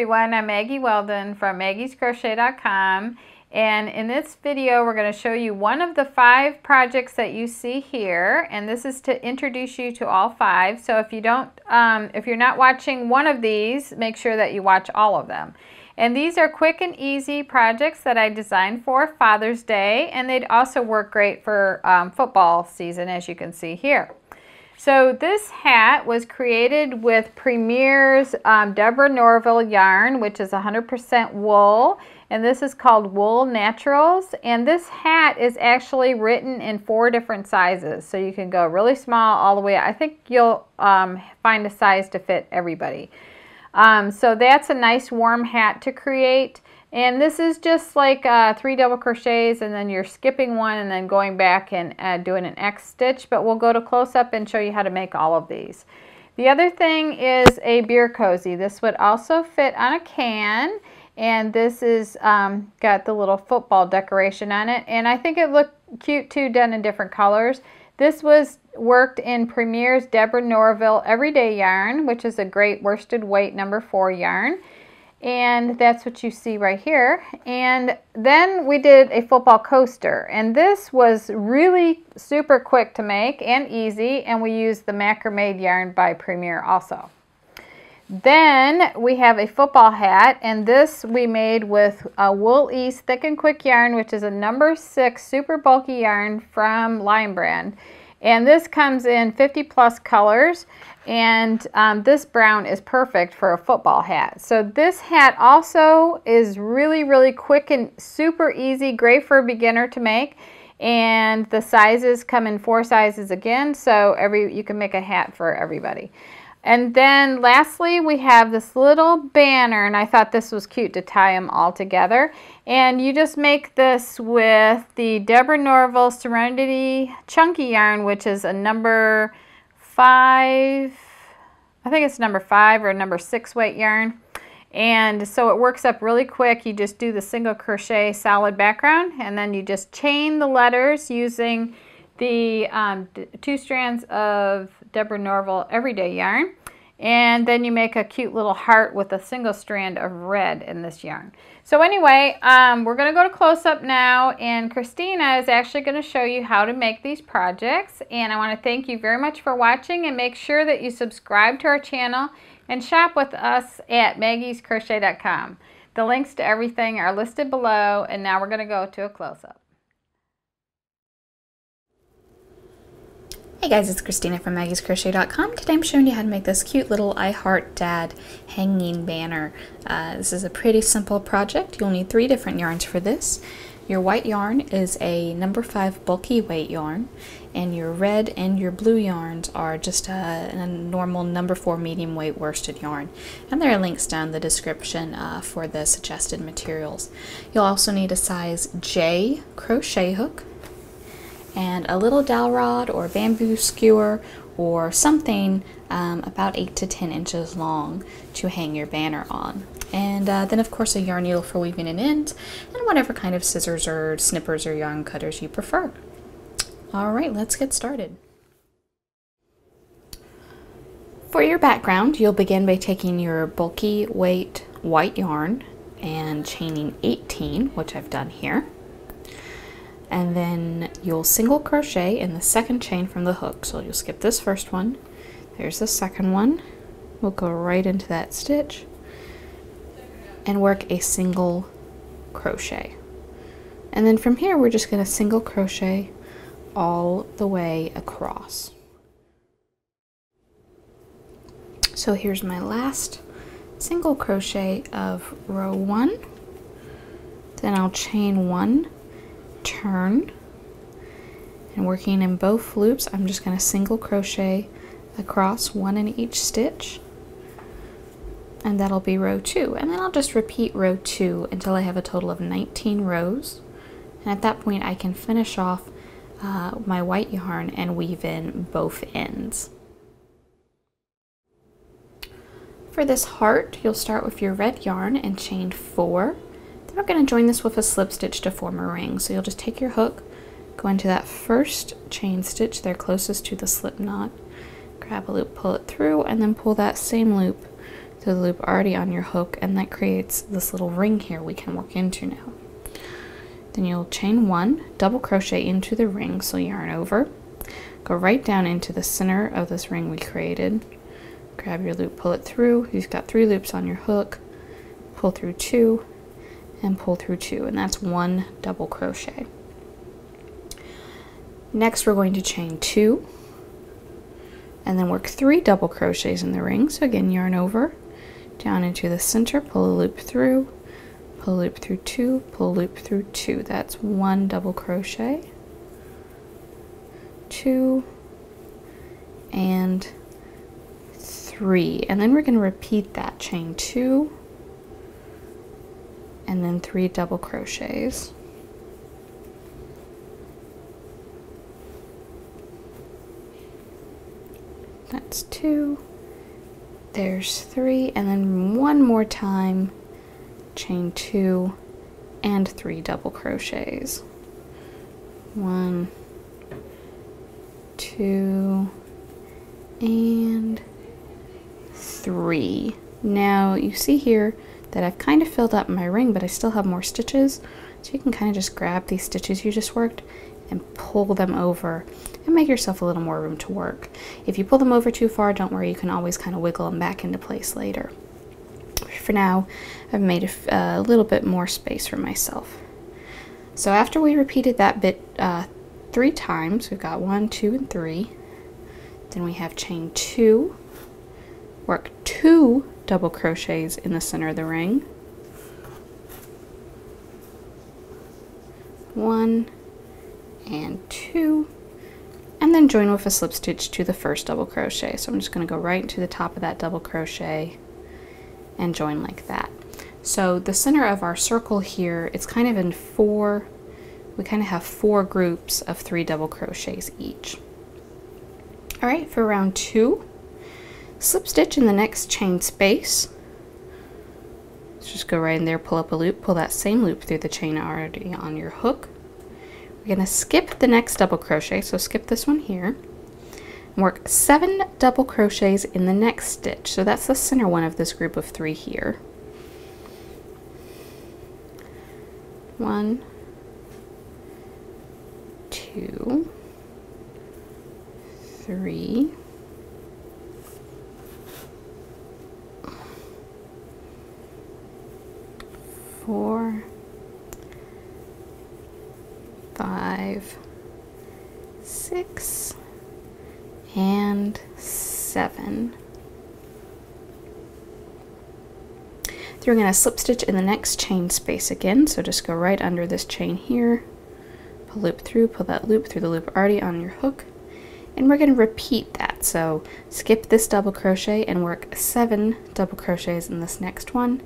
everyone, I'm Maggie Weldon from maggiescrochet.com, and in this video we're going to show you one of the 5 projects that you see here, and this is to introduce you to all 5. So if you're not watching one of these, make sure that you watch all of them. And these are quick and easy projects that I designed for Father's Day, and they'd also work great for football season, as you can see here. So this hat was created with Premier's Deborah Norville yarn, which is 100% wool, and this is called Wool Naturals. And this hat is actually written in 4 different sizes, so you can go really small all the way. I think you'll find a size to fit everybody. So that's a nice warm hat to create. And this is just like 3 double crochets, and then you're skipping one and then going back and doing an X stitch, but we'll go to close up and show you how to make all of these. The other thing is a beer cozy. This would also fit on a can, and this is got the little football decoration on it, and I think it looked cute too, done in different colors. This was worked in Premier's Deborah Norville Everyday yarn, which is a great worsted weight number 4 yarn. And that's what you see right here. And then we did a football coaster, and this was really super quick to make and easy, and we used the macrame yarn by Premier also. Then we have a football hat, and this we made with a Wool East Thick and Quick yarn, which is a number 6 super bulky yarn from Lion Brand. And this comes in 50+ colors, and this brown is perfect for a football hat. So this hat also is really quick and super easy, great for a beginner to make. And the sizes come in 4 sizes again, so you can make a hat for everybody. And then lastly, we have this little banner, and I thought this was cute to tie them all together. And you just make this with the Deborah Norville Serenity Chunky yarn, which is a number 5, I think it's number 5 or number 6 weight yarn. And so it works up really quick. You just do the single crochet solid background, and then you just chain the letters using the 2 strands of Deborah Norville Everyday yarn, and then you make a cute little heart with a single strand of red in this yarn. So anyway, we're going to go to close-up now, and Christina is actually going to show you how to make these projects. And I want to thank you very much for watching, and make sure that you subscribe to our channel and shop with us at maggiescrochet.com. The links to everything are listed below, and now we're going to go to a close-up. Hey guys, it's Christina from maggiescrochet.com. Today I'm showing you how to make this cute little I Heart Dad hanging banner. This is a pretty simple project. You'll need 3 different yarns for this. Your white yarn is a number 5 bulky weight yarn, and your red and your blue yarns are just a normal number 4 medium weight worsted yarn. And there are links down in the description for the suggested materials. You'll also need a size J crochet hook, and a little dowel rod or bamboo skewer or something about 8 to 10 inches long to hang your banner on. And then of course a yarn needle for weaving it in, and whatever kind of scissors or snippers or yarn cutters you prefer. Alright, let's get started. For your background, you'll begin by taking your bulky weight white yarn and chaining 18, which I've done here. And then you'll single crochet in the 2nd chain from the hook. So you'll skip this first one, there's the 2nd one, we'll go right into that stitch and work a single crochet. And then from here we're just going to single crochet all the way across. So here's my last single crochet of row 1, then I'll chain 1, turn, and working in both loops I'm just going to single crochet across 1 in each stitch, and that'll be row 2. And then I'll just repeat row 2 until I have a total of 19 rows, and at that point I can finish off my white yarn and weave in both ends. For this heart, you'll start with your red yarn and chain 4. Then we're going to join this with a slip stitch to form a ring. So you'll just take your hook, go into that first chain stitch there closest to the slip knot, grab a loop, pull it through, and then pull that same loop through the loop already on your hook, and that creates this little ring here we can work into now. Then you'll chain 1, double crochet into the ring, so yarn over, go right down into the center of this ring we created, grab your loop, pull it through. You've got 3 loops on your hook, pull through 2, and pull through 2, and that's 1 double crochet. Next we're going to chain 2, and then work 3 double crochets in the ring. So again, yarn over, down into the center, pull a loop through, pull a loop through 2, pull a loop through 2. That's 1 double crochet, 2, and 3. And then we're going to repeat that, chain 2, and then 3 double crochets. That's 2, there's 3, and then one more time, chain 2 and 3 double crochets. 1, 2, and 3. Now you see here that I've kind of filled up my ring, but I still have more stitches, so you can kind of just grab these stitches you just worked and pull them over and make yourself a little more room to work. If you pull them over too far, don't worry, you can always kind of wiggle them back into place later. For now, I've made a little bit more space for myself. So after we repeated that bit 3 times, we've got 1, 2, and 3, then we have chain 2, work 2 double crochets in the center of the ring, 1 and 2, and then join with a slip stitch to the first double crochet. So I'm just going to go right into the top of that double crochet and join like that. So the center of our circle here, it's kind of in 4, we kind of have 4 groups of 3 double crochets each. All right, for round 2, slip stitch in the next chain space. Let's just go right in there, pull up a loop, pull that same loop through the chain already on your hook. We're going to skip the next double crochet, so skip this one here, and work 7 double crochets in the next stitch. So that's the center one of this group of 3 here. 1, 2, 3, 4, 5, 6, and 7. Then we're going to slip stitch in the next chain space again, so just go right under this chain here, pull loop through, pull that loop through the loop already on your hook, and we're going to repeat that. So skip this double crochet and work 7 double crochets in this next one,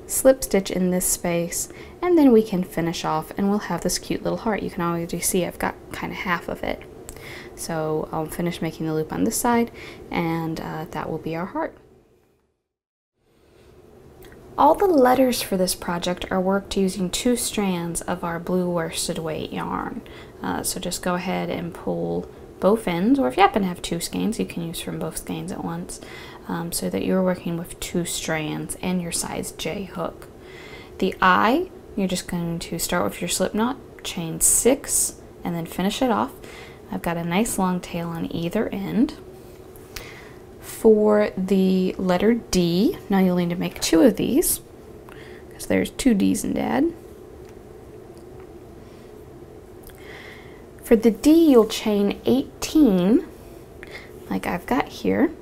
slip stitch in this space, and then we can finish off and we'll have this cute little heart. You can already see I've got kind of half of it. So I'll finish making the loop on this side, and that will be our heart. All the letters for this project are worked using 2 strands of our blue worsted weight yarn. So just go ahead and pull both ends, or if you happen to have 2 skeins, you can use from both skeins at once, so that you're working with 2 strands and your size J hook. The eye, you're just going to start with your slip knot, chain 6, and then finish it off. I've got a nice long tail on either end. For the letter D, now you'll need to make 2 of these, because there's 2 D's in Dad. For the D, you'll chain 18, like I've got here,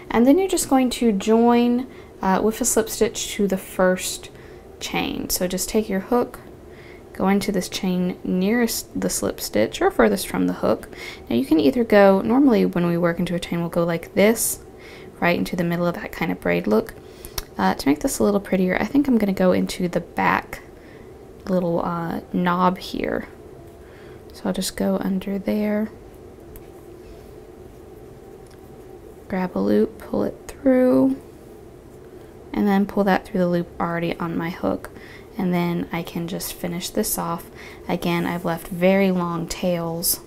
and then you're just going to join with a slip stitch to the first chain. So just take your hook, go into this chain nearest the slip stitch or furthest from the hook. Now you can either go, normally when we work into a chain, we'll go like this, right into the middle of that kind of braid look. To make this a little prettier, I think I'm going to go into the back little knob here. So I'll just go under there, grab a loop, pull it through, and then pull that through the loop already on my hook. And then I can just finish this off. Again, I've left very long tails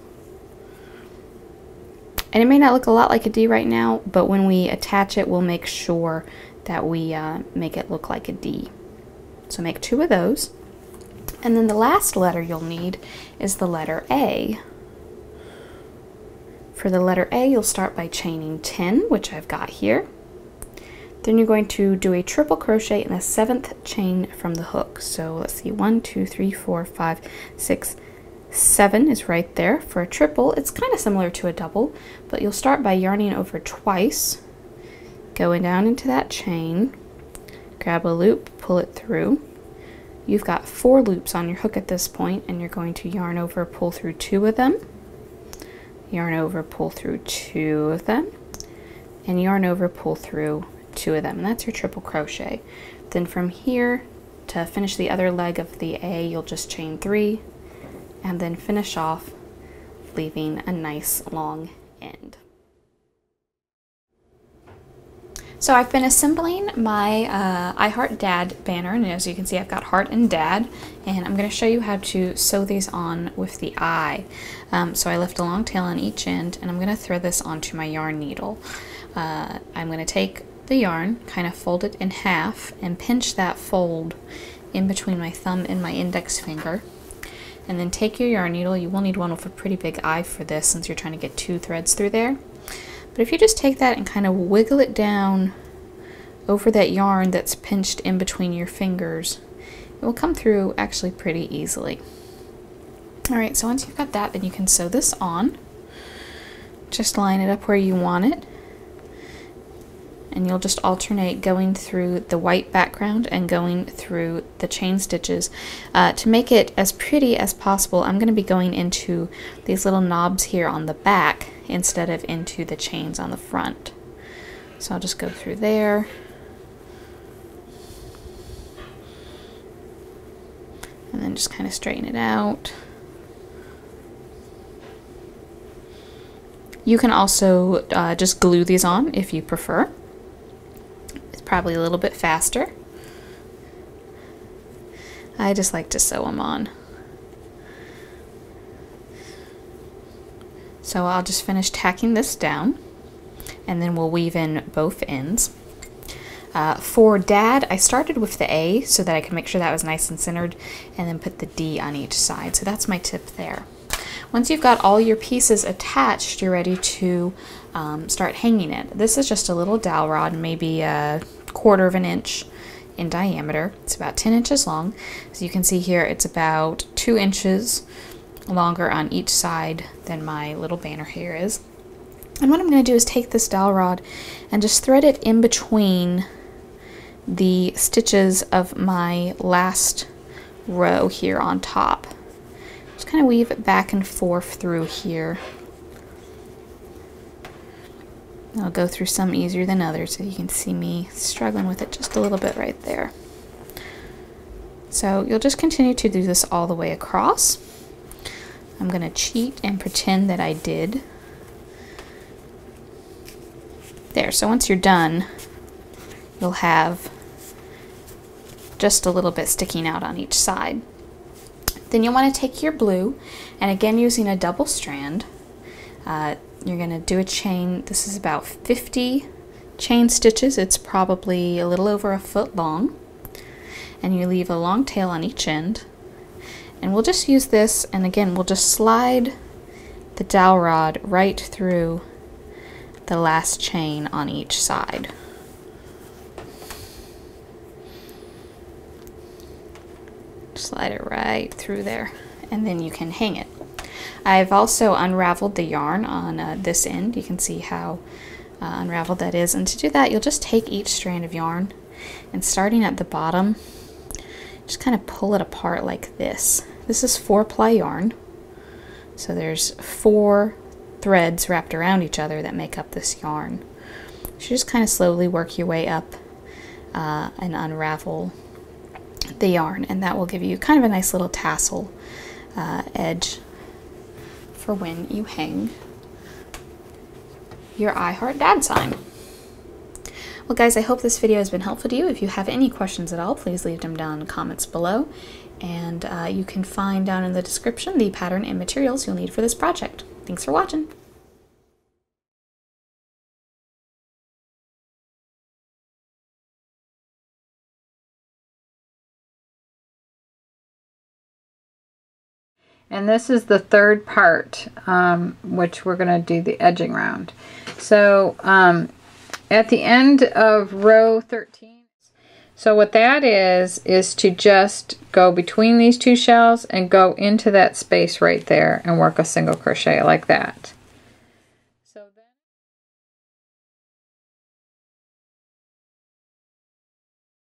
And it may not look a lot like a D right now, but when we attach it, we'll make sure that we make it look like a D. So make 2 of those. And then the last letter you'll need is the letter A. For the letter A, you'll start by chaining 10, which I've got here. Then you're going to do a triple crochet in the 7th chain from the hook. So let's see, 1, 2, 3, 4, 5, 6, 7 is right there. For a triple, it's kind of similar to a double, but you'll start by yarning over twice, going down into that chain, grab a loop, pull it through. You've got 4 loops on your hook at this point, and you're going to yarn over, pull through 2 of them, yarn over, pull through 2 of them, and yarn over, pull through 2 of them, and that's your triple crochet. Then from here, to finish the other leg of the A, you'll just chain 3, and then finish off, leaving a nice long end. So I've been assembling my I Heart Dad banner, and as you can see I've got heart and dad, and I'm going to show you how to sew these on with the eye. So I left a long tail on each end, and I'm going to thread this onto my yarn needle. I'm going to take the yarn, kind of fold it in half, and pinch that fold in between my thumb and my index finger. And then take your yarn needle. You will need one with a pretty big eye for this since you're trying to get 2 threads through there. But if you just take that and kind of wiggle it down over that yarn that's pinched in between your fingers, it will come through actually pretty easily. Alright, so once you've got that, then you can sew this on. Just line it up where you want it. And you'll just alternate going through the white background and going through the chain stitches. To make it as pretty as possible, I'm going to be going into these little knobs here on the back instead of into the chains on the front. So I'll just go through there. And then just kind of straighten it out. You can also just glue these on if you prefer. Probably a little bit faster. I just like to sew them on. So I'll just finish tacking this down, and then we'll weave in both ends. For Dad, I started with the A so that I could make sure that was nice and centered, and then put the D on each side. So that's my tip there. Once you've got all your pieces attached, you're ready to start hanging it. This is just a little dowel rod, maybe a 1/4 of an inch in diameter. It's about 10 inches long. As you can see here, it's about 2 inches longer on each side than my little banner here is. And what I'm going to do is take this dowel rod and just thread it in between the stitches of my last row here on top. Just kind of weave it back and forth through here. I'll go through some easier than others, so you can see me struggling with it just a little bit right there. So you'll just continue to do this all the way across. I'm going to cheat and pretend that I did. There, so once you're done, you'll have just a little bit sticking out on each side. Then you'll want to take your blue, and again using a double strand, you're going to do a chain. This is about 50 chain stitches. It's probably a little over 1 foot long. And you leave a long tail on each end. And we'll just use this, and again, we'll just slide the dowel rod right through the last chain on each side. Slide it right through there, and then you can hang it. I've also unraveled the yarn on this end. You can see how unraveled that is. And to do that, you'll just take each strand of yarn and starting at the bottom, just kind of pull it apart like this. This is 4-ply yarn. So there's 4 threads wrapped around each other that make up this yarn. So you just kind of slowly work your way up and unravel the yarn, and that will give you kind of a nice little tassel edge for when you hang your I Heart Dad sign. Well guys, I hope this video has been helpful to you. If you have any questions at all, please leave them down in the comments below, and you can find down in the description the pattern and materials you'll need for this project. Thanks for watching. And this is the third part, which we're going to do the edging round. So at the end of row 13, so what that is to just go between these two shells and go into that space right there and work a single crochet like that.